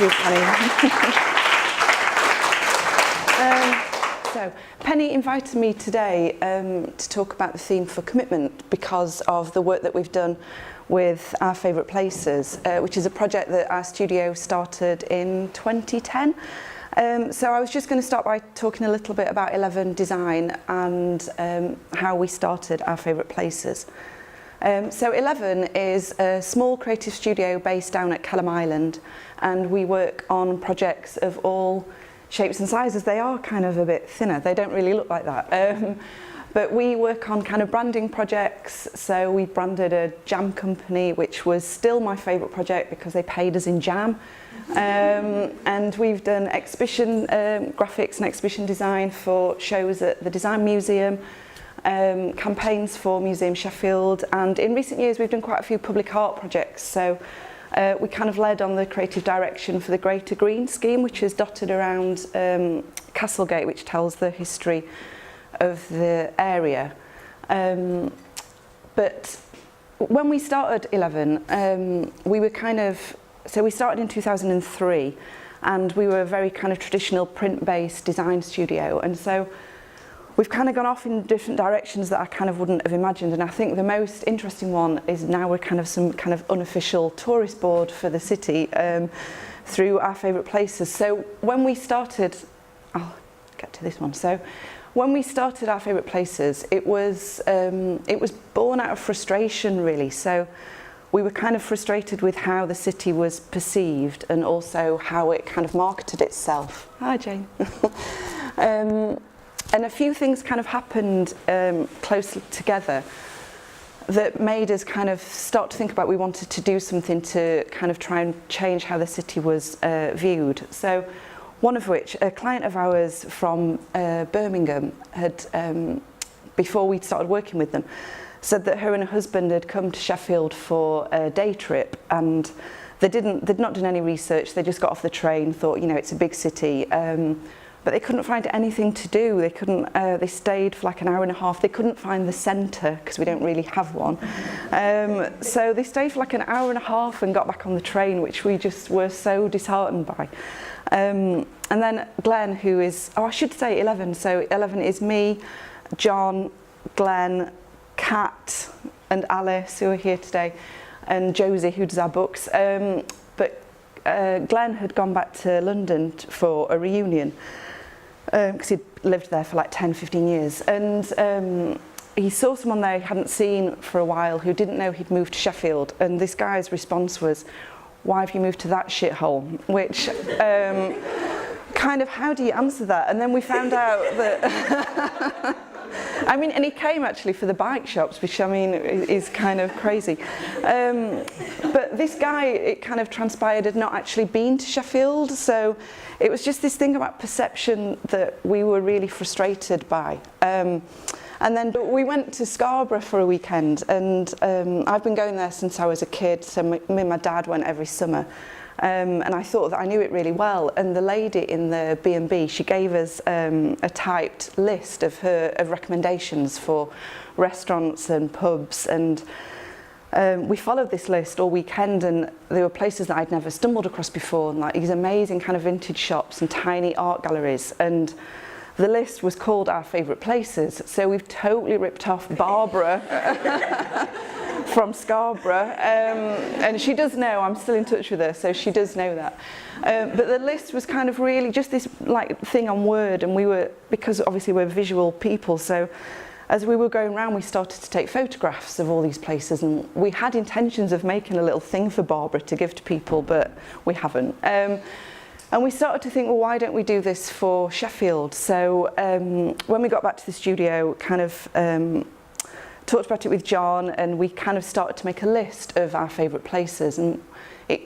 you, Penny. So, Penny invited me today to talk about the theme for commitment because of the work that we've done with Our Favourite Places, which is a project that our studio started in 2010. So I was just going to start by talking a little bit about 11 Design and how we started Our Favourite Places. So 11 is a small creative studio based down at Kelham Island, and we work on projects of all shapes and sizes. They are kind of a bit thinner, they don't really look like that. But we work on kind of branding projects, so we branded a jam company, which was still my favourite project because they paid us in jam. And we've done exhibition graphics and exhibition design for shows at the Design Museum, campaigns for Museum Sheffield, and in recent years we've done quite a few public art projects. So we kind of led on the creative direction for the Greater Green scheme, which is dotted around Castlegate, which tells the history of the area. But when we started 11, we were we started in 2003, and we were a very kind of traditional print-based design studio, and so we've kind of gone off in different directions that I kind of wouldn't have imagined. And I think the most interesting one is now we're kind of some kind of unofficial tourist board for the city through Our Favourite Places. So when we started, I'll get to this one. So when we started Our Favourite Places, it was born out of frustration, really. So we were kind of frustrated with how the city was perceived and also how it kind of marketed itself. Hi, Jane. And a few things kind of happened closely together that made us kind of start to think about we wanted to do something to kind of try and change how the city was viewed. So one of which, a client of ours from Birmingham had, before we started working with them, said that her and her husband had come to Sheffield for a day trip, and they'd not done any research. They just got off the train, thought, you know, it's a big city, but they couldn't find anything to do. They couldn't. They stayed for like an hour and a half. They couldn't find the centre because we don't really have one. So they stayed for like an hour and a half and got back on the train, which we just were so disheartened by. And then Glenn, who is, I should say 11. So 11 is me, John, Glenn, Kat and Alice, who are here today, and Josie, who does our books. But Glenn had gone back to London for a reunion because he'd lived there for like 10, 15 years. And he saw someone there he hadn't seen for a while who didn't know he'd moved to Sheffield. And this guy's response was, "Why have you moved to that shithole?" Which kind of, how do you answer that? And then we found out that I mean, and he came actually for the bike shops, which I mean is kind of crazy. But this guy, it kind of transpired, had not actually been to Sheffield, so it was just this thing about perception that we were really frustrated by. And then we went to Scarborough for a weekend, and I've been going there since I was a kid, so me and my dad went every summer. And I thought that I knew it really well, and the lady in the B&B, she gave us a typed list of recommendations for restaurants and pubs, and we followed this list all weekend, and there were places that I'd never stumbled across before, and like these amazing kind of vintage shops and tiny art galleries, and the list was called Our Favourite Places, so we've totally ripped off Barbara from Scarborough, and she does know, I'm still in touch with her, so she does know that. But the list was kind of really just this like thing on Word, and we were, because obviously we're visual people, so as we were going around we started to take photographs of all these places, and we had intentions of making a little thing for Barbara to give to people, but we haven't. And we started to think, well, why don't we do this for Sheffield? So when we got back to the studio, kind of talked about it with John, and we kind of started to make a list of our favourite places, and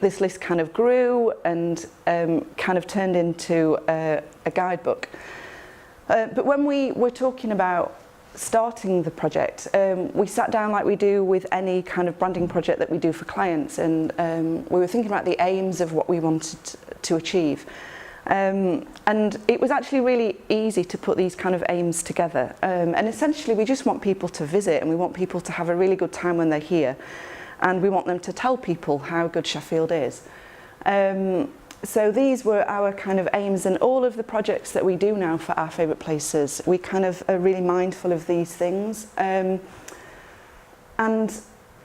this list kind of grew and kind of turned into a guidebook. But when we were talking about starting the project, we sat down like we do with any kind of branding project that we do for clients, and we were thinking about the aims of what we wanted to achieve. And it was actually really easy to put these kind of aims together. And essentially we just want people to visit, and we want people to have a really good time when they're here. And we want them to tell people how good Sheffield is. And So these were our kind of aims, and all of the projects that we do now for our favourite places, we kind of are really mindful of these things. And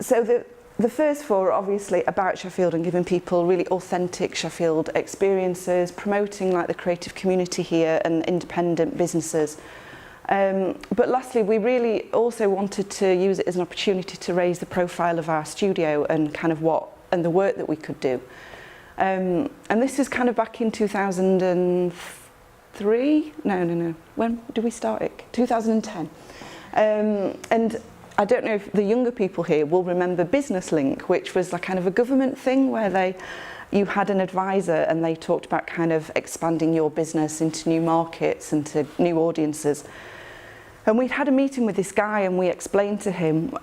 so the first four are obviously about Sheffield and giving people really authentic Sheffield experiences, promoting like the creative community here and independent businesses. But lastly, we really also wanted to use it as an opportunity to raise the profile of our studio and kind of the work that we could do. And this is kind of back in 2003? No. When did we start it? 2010. And I don't know if the younger people here will remember Business Link, which was like kind of a government thing where you had an advisor and they talked about kind of expanding your business into new markets and to new audiences. And we'd had a meeting with this guy and we explained to him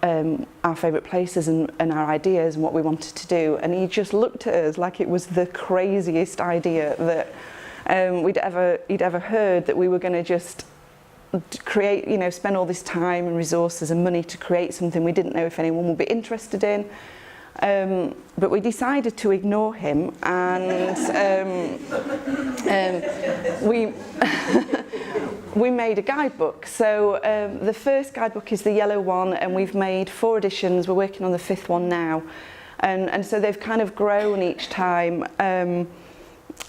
our favourite places and our ideas and what we wanted to do. And he just looked at us like it was the craziest idea that he'd ever heard, that we were going to just create, spend all this time and resources and money to create something we didn't know if anyone would be interested in. But we decided to ignore him, and we made a guidebook. So the first guidebook is the yellow one, and we've made 4 editions. We're working on the 5th one now. And so they've kind of grown each time.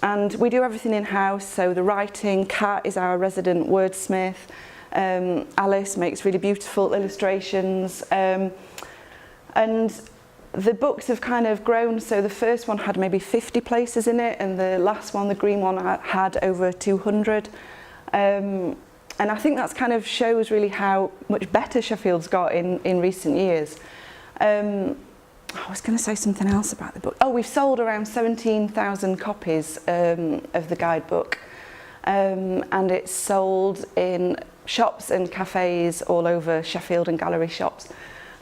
And we do everything in-house, so the writing, Kat is our resident wordsmith, Alice makes really beautiful illustrations, and the books have kind of grown. So the first one had maybe 50 places in it, and the last one, the green one, had over 200. And I think that's kind of shows really how much better Sheffield's got in recent years. I was going to say something else about the book. Oh, we've sold around 17,000 copies of the guidebook, and it's sold in shops and cafes all over Sheffield and gallery shops.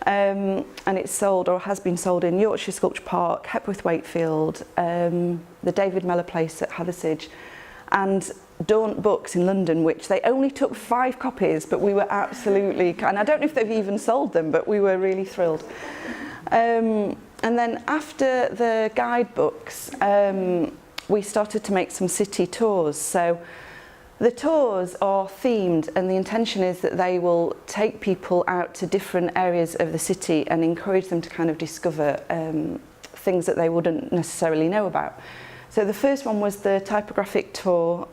And it's sold, or has been sold, in Yorkshire Sculpture Park, Hepworth Wakefield, the David Mellor Place at Hathersage, and Daunt Books in London, which they only took 5 copies, but we were absolutely, and I don't know if they've even sold them, but we were really thrilled. And then after the guidebooks, we started to make some city tours. So the tours are themed, and the intention is that they will take people out to different areas of the city and encourage them to kind of discover things that they wouldn't necessarily know about. So the first one was the typographic tour.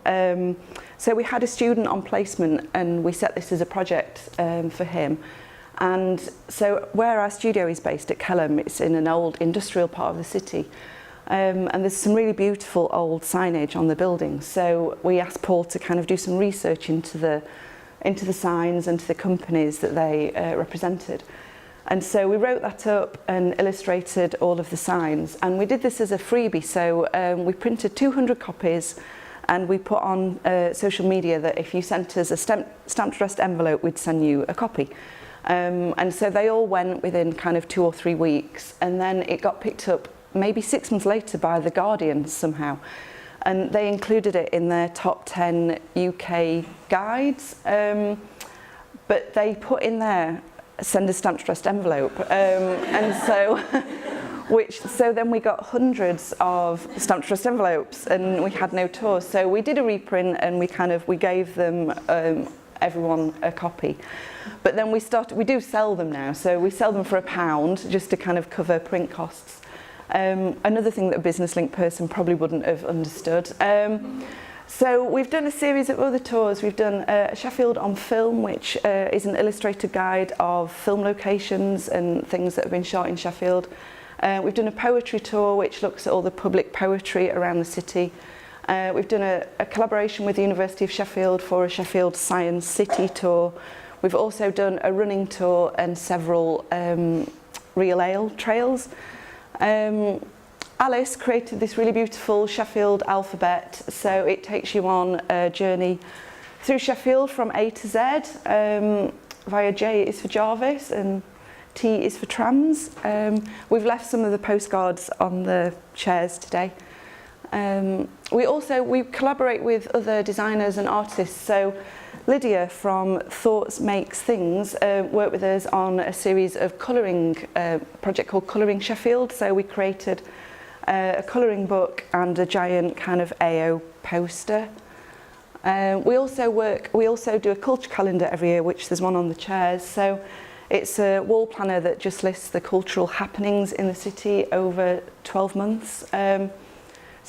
So we had a student on placement, and we set this as a project for him. And so where our studio is based at Kelham, it's in an old industrial part of the city. And there's some really beautiful old signage on the buildings. So we asked Paul to kind of do some research into the signs and to the companies that they represented. And so we wrote that up and illustrated all of the signs. And we did this as a freebie. So we printed 200 copies, and we put on social media that if you sent us a stamped addressed envelope, we'd send you a copy. And so they all went within kind of 2 or 3 weeks, and then it got picked up maybe 6 months later by The Guardian somehow, and they included it in their top 10 UK guides, but they put in there, send a stamped addressed envelope, and so so then we got hundreds of stamped addressed envelopes, and we had no tours. So we did a reprint, and we gave them everyone a copy. But then we do sell them now, so we sell them for £1 just to kind of cover print costs. Another thing that a Business Link person probably wouldn't have understood. So we've done a series of other tours. We've done Sheffield on Film, which is an illustrated guide of film locations and things that have been shot in Sheffield. We've done a poetry tour, which looks at all the public poetry around the city. We've done a collaboration with the University of Sheffield for a Sheffield Science City tour. We've also done a running tour and several real ale trails. Alice created this really beautiful Sheffield alphabet, so it takes you on a journey through Sheffield from A to Z. Via J is for Jarvis and T is for trams. We've left some of the postcards on the chairs today. We collaborate with other designers and artists. So Lydia from Thoughts Makes Things worked with us on a series of colouring, project called Colouring Sheffield. So we created a colouring book and a giant kind of AO poster. We also do a culture calendar every year, which there's one on the chairs. So it's a wall planner that just lists the cultural happenings in the city over 12 months. So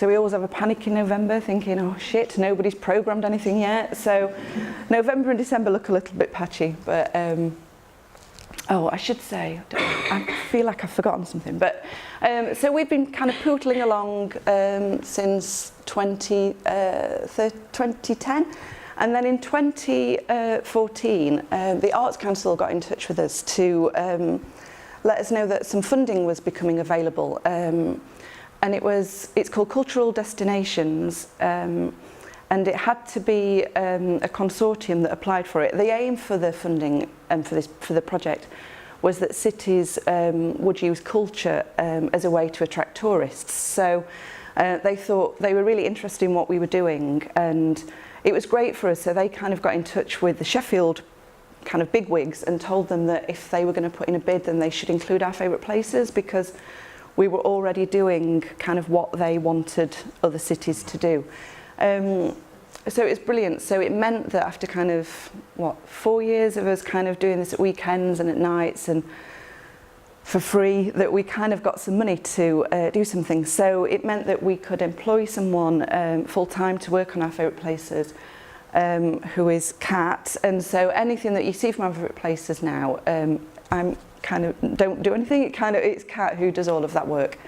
we always have a panic in November thinking, oh shit, nobody's programmed anything yet. So November and December look a little bit patchy, but oh, I should say, I feel like I've forgotten something, but so we've been kind of pootling along since 2010, and then in 2014 the Arts Council got in touch with us to let us know that some funding was becoming available, and it's called Cultural Destinations, and it had to be a consortium that applied for it. The aim for the funding for the project was that cities would use culture as a way to attract tourists. So they thought they were really interested in what we were doing, and it was great for us. So they kind of got in touch with the Sheffield kind of bigwigs and told them that if they were going to put in a bid, then they should include our favourite places, because we were already doing kind of what they wanted other cities to do. So it was brilliant. So it meant that after kind of, 4 years of us kind of doing this at weekends and at nights and for free, that we kind of got some money to do some things. So it meant that we could employ someone full-time to work on our favourite places, who is Kat. And so anything that you see from our favourite places now, I'm kind of don't do anything. It's Kat who does all of that work.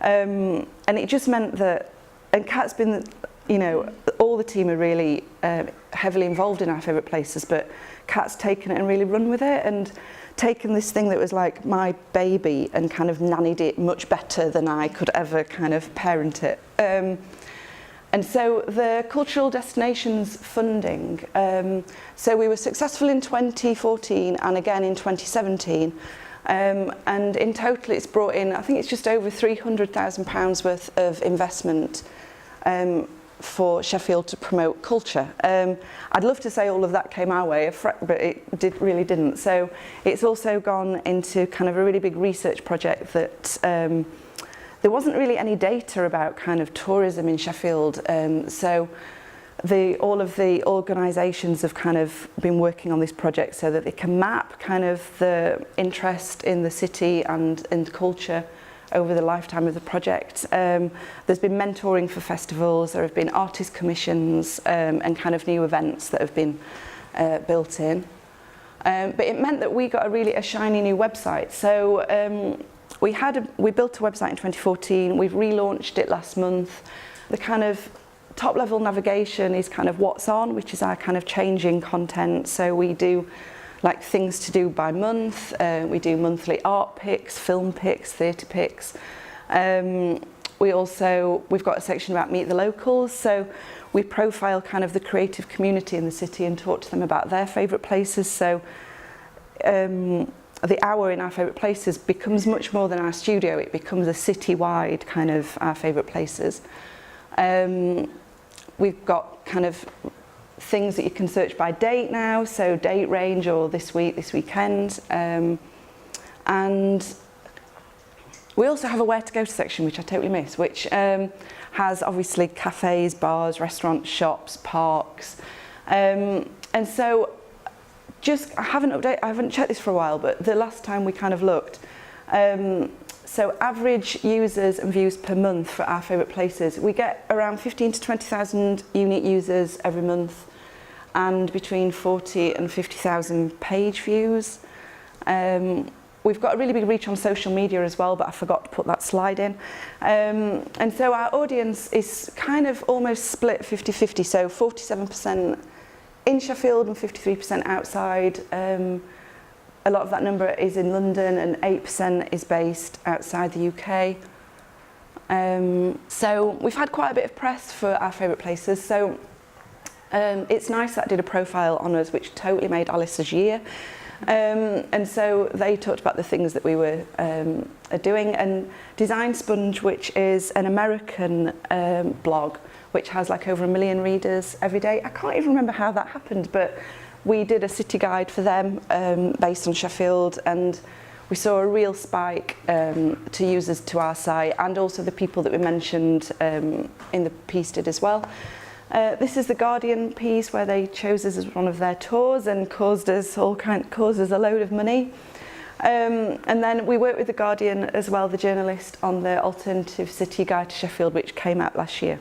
And it just meant that, and Kat's been, you know, all the team are really heavily involved in our favourite places, but Kat's taken it and really run with it and taken this thing that was like my baby and kind of nannied it much better than I could ever kind of parent it. And so the Cultural Destinations funding, so we were successful in 2014 and again in 2017. And in total it's brought in, I think it's just over £300,000 worth of investment for Sheffield to promote culture. I'd love to say all of that came our way, but it really didn't. So it's also gone into kind of a really big research project that there wasn't really any data about kind of tourism in Sheffield. So all of the organisations have kind of been working on this project so that they can map kind of the interest in the city and in culture over the lifetime of the project. There's been mentoring for festivals, there have been artist commissions and kind of new events that have been built in. But it meant that we got a shiny new website. So we built a website in 2014, we've relaunched it last month. The kind of top level navigation is kind of what's on, which is our kind of changing content. So we do like things to do by month, we do monthly art picks, film picks, theatre picks. We've got a section about Meet the Locals, so we profile kind of the creative community in the city and talk to them about their favourite places. So the hour in our favourite places becomes much more than our studio, it becomes a city-wide kind of our favourite places. We've got kind of things that you can search by date now, so date range or this week, this weekend. And we also have a where to go to section, which I totally missed, which has obviously cafes, bars, restaurants, shops, parks. And so I haven't checked this for a while, but the last time we kind of looked, so average users and views per month for our favourite places, we get around 15 to 20,000 unique users every month and between 40 and 50,000 page views. We've got a really big reach on social media as well, but I forgot to put that slide in. And so our audience is kind of almost split 50-50, so 47% in Sheffield and 53% outside. A lot of that number is in London and 8% is based outside the UK. So we've had quite a bit of press for our favourite places. So it's nice that I did a profile on us, which totally made Alice's year. And so they talked about the things that we were doing. And Design Sponge, which is an American blog, which has like over 1 million readers every day. I can't even remember how that happened, but we did a city guide for them based on Sheffield, and we saw a real spike to users to our site, and also the people that we mentioned in the piece did as well. This is the Guardian piece where they chose us as one of their tours and caused us a load of money. And then we worked with the Guardian as well, the journalist, on the Alternative City Guide to Sheffield, which came out last year.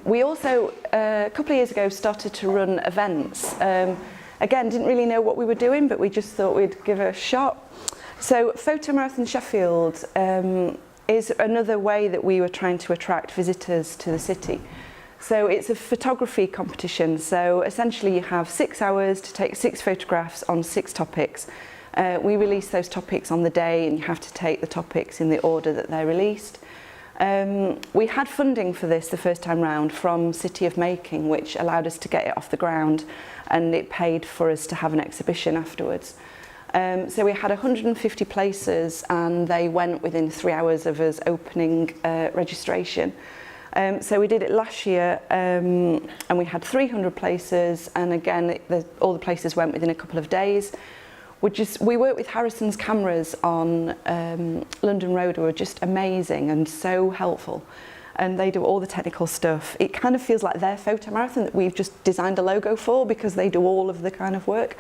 We also, a couple of years ago, started to run events. Again, didn't really know what we were doing, but we just thought we'd give it a shot. So Photo Marathon Sheffield is another way that we were trying to attract visitors to the city. So it's a photography competition. So essentially you have 6 hours to take 6 photographs on 6 topics. We release those topics on the day, and you have to take the topics in the order that they're released. We had funding for this the first time round from City of Making, which allowed us to get it off the ground, and it paid for us to have an exhibition afterwards. So we had 150 places, and they went within 3 hours of us opening registration. So we did it last year, and we had 300 places, and again all the places went within a couple of days. We worked with Harrison's cameras on London Road, who were just amazing and so helpful, and they do all the technical stuff. It kind of feels like their photo marathon that we've just designed a logo for, because they do all of the kind of work.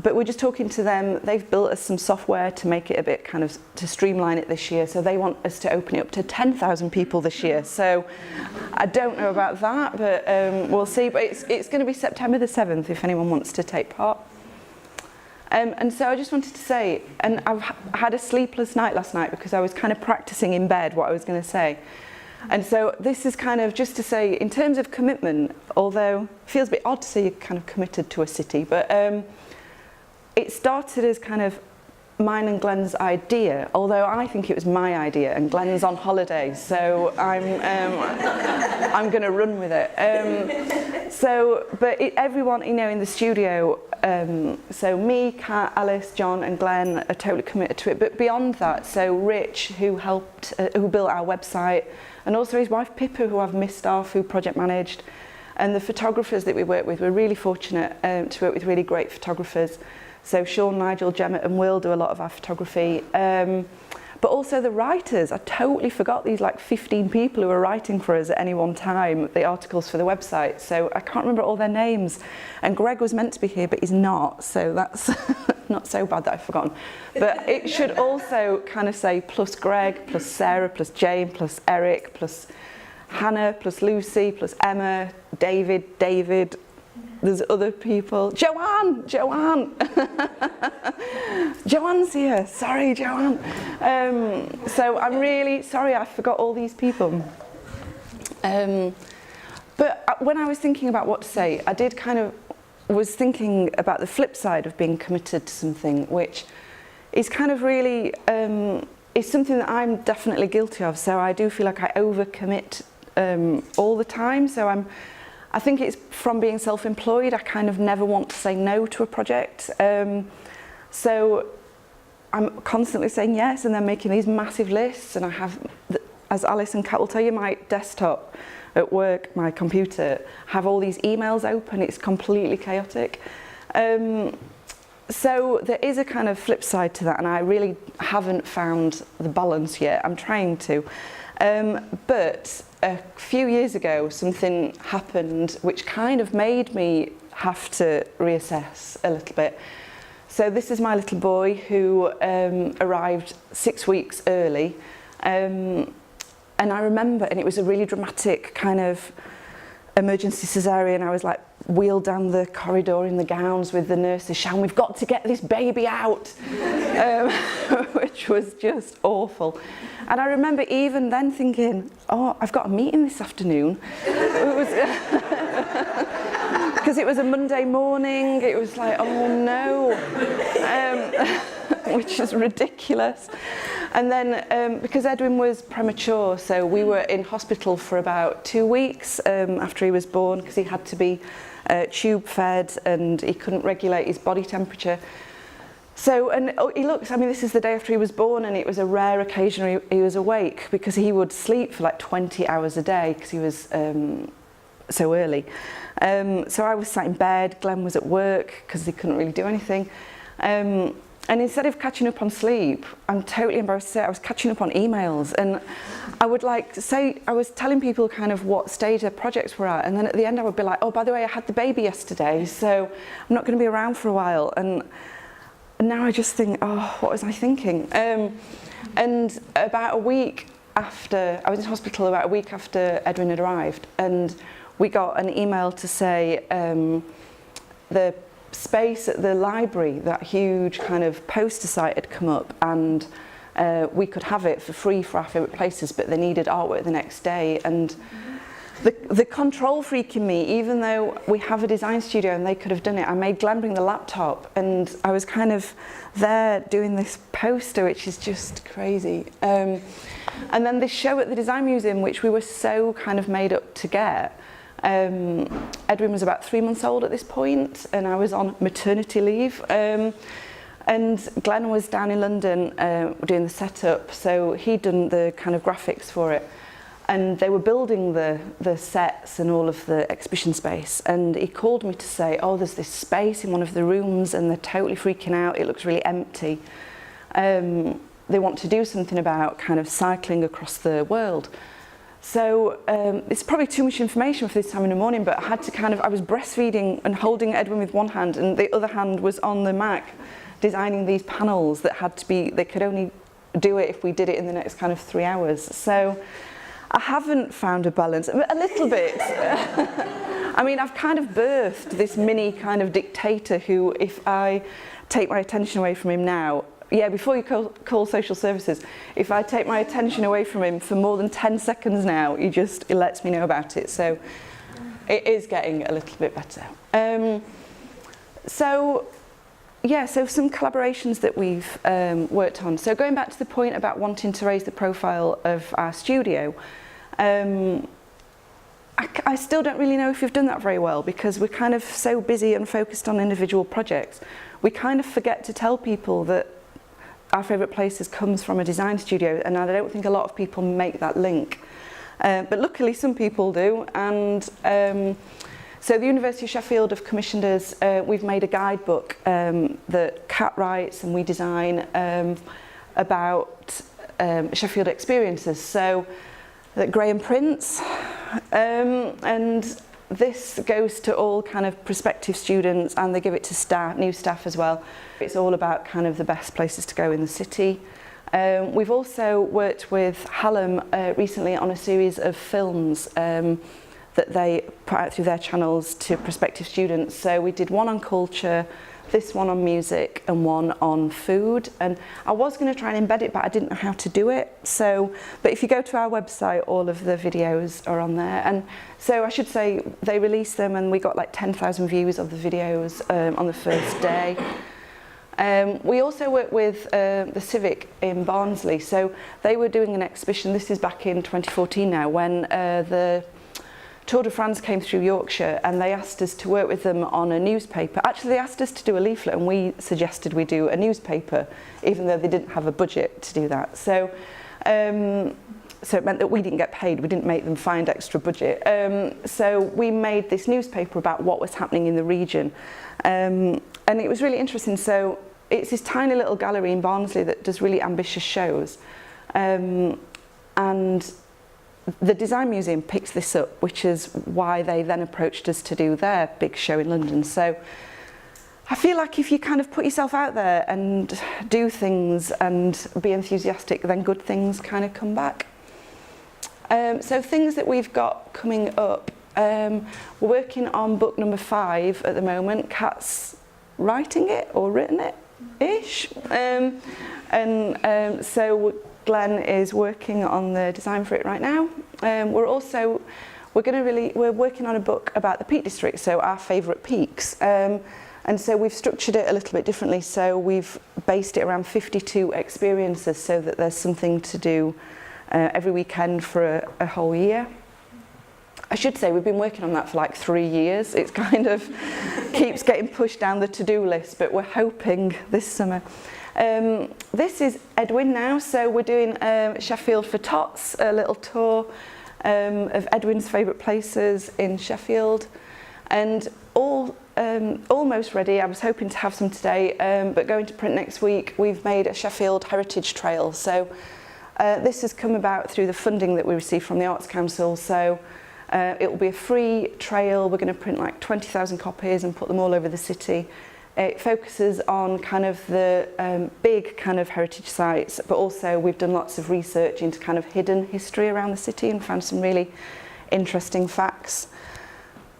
But we're just talking to them. They've built us some software to make it a bit kind of, to streamline it this year. So they want us to open it up to 10,000 people this year. So I don't know about that, but we'll see. But it's going to be September the 7th if anyone wants to take part. And so I just wanted to say, and I've had a sleepless night last night because I was kind of practicing in bed what I was going to say. And so this is kind of just to say, in terms of commitment, although it feels a bit odd to say you're kind of committed to a city, but it started as kind of mine and Glenn's idea, although I think it was my idea and Glenn's on holiday, so I'm going to run with it. But everyone, you know, in the studio, so me, Kat, Alice, John and Glenn are totally committed to it. But beyond that, so Rich, who helped, who built our website, and also his wife Pippa, who I've missed off, who project managed, and the photographers that we work with, we're really fortunate to work with really great photographers. So Sean, Nigel, Gemma and Will do a lot of our photography. But also the writers. I totally forgot these like 15 people who were writing for us at any one time, the articles for the website. So I can't remember all their names. And Greg was meant to be here, but he's not. So that's not so bad that I've forgotten. But it should also kind of say plus Greg, plus Sarah, plus Jane, plus Eric, plus Hannah, plus Lucy, plus Emma, David, there's other people. Joanne! Joanne's here. Sorry, Joanne. So I'm really sorry I forgot all these people. But when I was thinking about what to say, I did kind of was thinking about the flip side of being committed to something, which is kind of really is something that I'm definitely guilty of. So I do feel like I overcommit all the time. So I think it's from being self-employed. I kind of never want to say no to a project. So I'm constantly saying yes and then making these massive lists. And I have, as Alice and Kat will tell you, my desktop at work, my computer, have all these emails open. It's completely chaotic. So there is a kind of flip side to that, and I really haven't found the balance yet. I'm trying to. But a few years ago, something happened which kind of made me have to reassess a little bit. So this is my little boy who arrived 6 weeks early. And I remember, and it was a really dramatic kind of emergency cesarean. I was like wheeled down the corridor in the gowns with the nurses shouting, "We've got to get this baby out," which was just awful. And I remember even then thinking, oh, I've got a meeting this afternoon. Because it was a Monday morning. It was like, oh no, which is ridiculous. And then because Edwin was premature, so we were in hospital for about 2 weeks after he was born, because he had to be tube fed and he couldn't regulate his body temperature. So, and he looks, I mean, this is the day after he was born, and it was a rare occasion he was awake, because he would sleep for like 20 hours a day because he was so early. So I was sat in bed, Glenn was at work because he couldn't really do anything. And instead of catching up on sleep, I'm totally embarrassed to say I was catching up on emails, and I would like say, I was telling people kind of what stage their projects were at, and then at the end I would be like, oh, by the way, I had the baby yesterday, so I'm not going to be around for a while. And now I just think, oh, what was I thinking? And about a week after, I was in hospital about a week after Edwin had arrived, and we got an email to say the space at the library, that huge kind of poster site had come up, and we could have it for free for our favourite places, but they needed artwork the next day. And the control freak in me, even though we have a design studio and they could have done it, I made Glenn bring the laptop, and I was kind of there doing this poster, which is just crazy. And then this show at the Design Museum, which we were so kind of made up to get. Edwin was about 3 months old at this point, and I was on maternity leave, and Glenn was down in London doing the setup, so he'd done the kind of graphics for it, and they were building the sets and all of the exhibition space, and he called me to say, oh, there's this space in one of the rooms and they're totally freaking out, it looks really empty. They want to do something about kind of cycling across the world. So it's probably too much information for this time in the morning, but I had to I was breastfeeding and holding Edwin with one hand, and the other hand was on the Mac designing these panels that had to be, they could only do it if we did it in the next kind of 3 hours. So I haven't found a balance, a little bit. I mean, I've kind of birthed this mini kind of dictator who, if I take my attention away from him now, yeah, before you call social services, if I take my attention away from him for more than 10 seconds now, he lets me know about it. So it is getting a little bit better. So some collaborations that we've worked on. So going back to the point about wanting to raise the profile of our studio, I still don't really know if we've done that very well, because we're kind of so busy and focused on individual projects. We kind of forget to tell people that our favourite places comes from a design studio, and I don't think a lot of people make that link. But luckily some people do, and so the University of Sheffield have commissioned us, we've made a guidebook that Kat writes and we design about Sheffield experiences. So that Graham prints, and this goes to all kind of prospective students, and they give it to new staff as well. It's all about kind of the best places to go in the city. We've also worked with Hallam recently on a series of films that they put out through their channels to prospective students. So we did one on culture, this one on music, and one on food. And I was going to try and embed it, but I didn't know how to do it. So, but if you go to our website, all of the videos are on there. And so I should say they released them, and we got like 10,000 views of the videos on the first day. We also worked with the Civic in Barnsley. So they were doing an exhibition, this is back in 2014 now, when the Tour de France came through Yorkshire, and they asked us to work with them on a newspaper. Actually, they asked us to do a leaflet, and we suggested we do a newspaper, even though they didn't have a budget to do that. So it meant that we didn't get paid, we didn't make them find extra budget. So we made this newspaper about what was happening in the region. And it was really interesting. So it's this tiny little gallery in Barnsley that does really ambitious shows. And the Design Museum picked this up, which is why they then approached us to do their big show in London. So I feel like if you kind of put yourself out there and do things and be enthusiastic, then good things kind of come back. So things that we've got coming up. We're working on book number 5 at the moment. Kat's writing it or written it-ish. So Glenn is working on the design for it right now. We're working on a book about the Peak District, so our favourite peaks. And so we've structured it a little bit differently. So we've based it around 52 experiences, so that there's something to do every weekend for a whole year. I should say we've been working on that for like 3 years. It's kind of keeps getting pushed down the to-do list, but we're hoping this summer. This is Edwin now, so we're doing Sheffield for Tots, a little tour of Edwin's favourite places in Sheffield, and all almost ready. I was hoping to have some today, but going to print next week. We've made a Sheffield Heritage Trail. So this has come about through the funding that we received from the Arts Council. So it will be a free trail. We're going to print like 20,000 copies and put them all over the city. It focuses on kind of the big kind of heritage sites, but also we've done lots of research into kind of hidden history around the city and found some really interesting facts.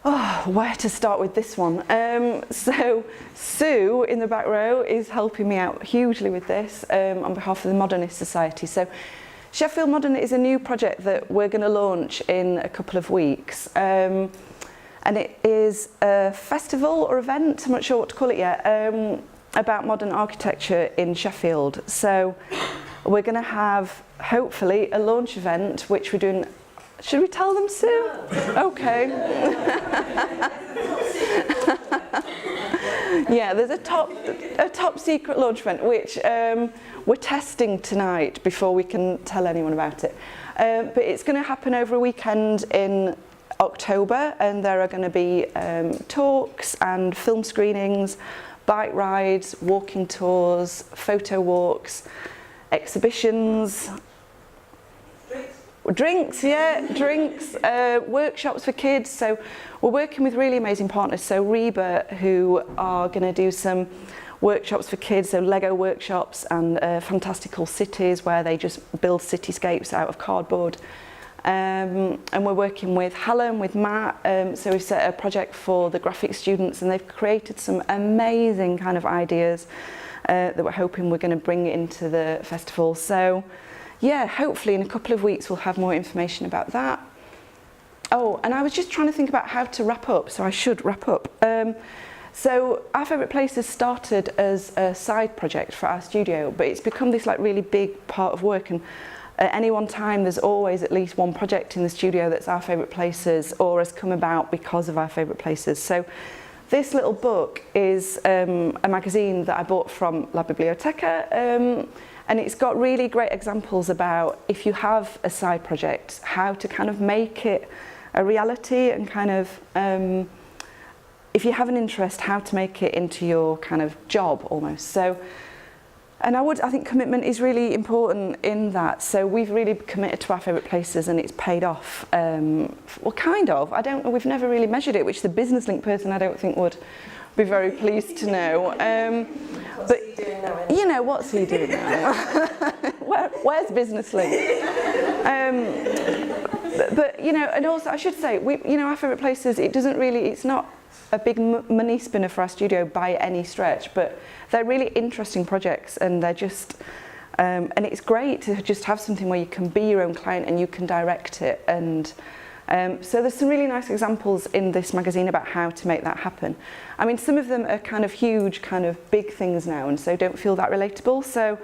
Oh, where to start with this one? So Sue in the back row is helping me out hugely with this on behalf of the Modernist Society. So Sheffield Modern is a new project that we're going to launch in a couple of weeks. And it is a festival or event, I'm not sure what to call it yet, about modern architecture in Sheffield. So we're going to have, hopefully, a launch event, which we're doing. Should we tell them, Sue? No. Okay. Yeah, there's a top secret launch event, which we're testing tonight before we can tell anyone about it. But it's going to happen over a weekend in October, and there are going to be talks and film screenings, bike rides, walking tours, photo walks, exhibitions, drinks, workshops for kids. So we're working with really amazing partners. So Reba, who are going to do some workshops for kids, so Lego workshops and fantastical cities where they just build cityscapes out of cardboard. And we're working with Helen, with Matt, so we've set a project for the graphic students, and they've created some amazing kind of ideas that we're hoping we're going to bring into the festival. So yeah, hopefully in a couple of weeks we'll have more information about that. Oh, and I was just trying to think about how to wrap up, so I should wrap up. So Our Favourite Places started as a side project for our studio, but it's become this like really big part of work, and at any one time there's always at least one project in the studio that's Our Favourite Places or has come about because of Our Favourite Places. So this little book is a magazine that I bought from La Biblioteca, and it's got really great examples about, if you have a side project, how to kind of make it a reality, and kind of if you have an interest, how to make it into your kind of job almost. So, and I think commitment is really important in that. So we've really committed to Our Favourite Places, and it's paid off. Well, kind of. I don't know. We've never really measured it, which the business link person I don't think would be very pleased to know. But he doing now, you know, what's he doing now? Where's business link? But you know, and also I should say, Our Favourite Places, it's not a big money spinner for our studio by any stretch, but they're really interesting projects, and they're just and it's great to just have something where you can be your own client and you can direct it. And so there's some really nice examples in this magazine about how to make that happen. I mean, some of them are kind of huge, kind of big things now, and so don't feel that relatable. So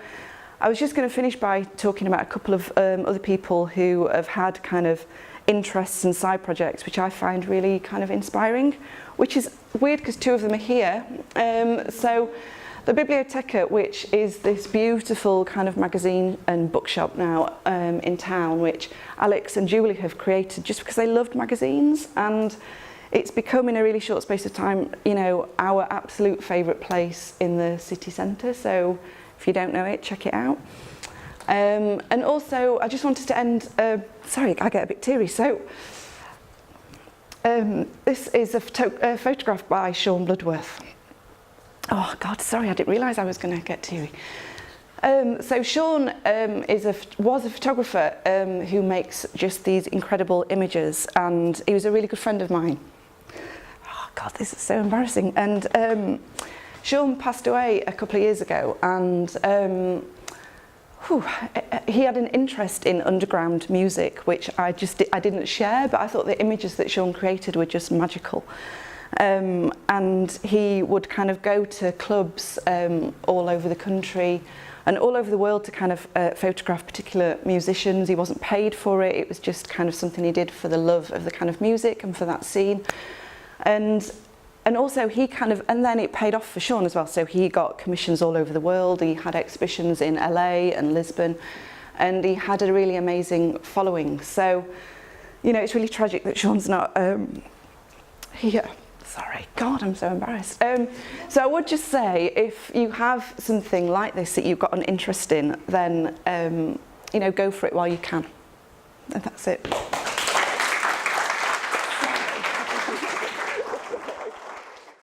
I was just going to finish by talking about a couple of other people who have had kind of interests and side projects, which I find really kind of inspiring, which is weird because two of them are here. So the Biblioteca, which is this beautiful kind of magazine and bookshop now in town, which Alex and Julie have created just because they loved magazines, and it's become in a really short space of time, you know, our absolute favourite place in the city centre. So if you don't know it, check it out. And also, I just wanted to end, sorry, I get a bit teary. So this is a photograph by Sean Bloodworth. Oh God, sorry, I didn't realise I was going to get teary. So Sean was a photographer who makes just these incredible images, and he was a really good friend of mine. Oh God, this is so embarrassing. And Sean passed away a couple of years ago, and he had an interest in underground music, which I didn't share, but I thought the images that Sean created were just magical. And he would kind of go to clubs all over the country and all over the world to kind of photograph particular musicians. He wasn't paid for it. It was just kind of something he did for the love of the kind of music and for that scene. And also he kind of, and then it paid off for Sean as well. So he got commissions all over the world. He had exhibitions in LA and Lisbon, and he had a really amazing following. So you know, it's really tragic that Sean's not here. Sorry, God, I'm so embarrassed. So I would just say, if you have something like this that you've got an interest in, then, you know, go for it while you can. And that's it.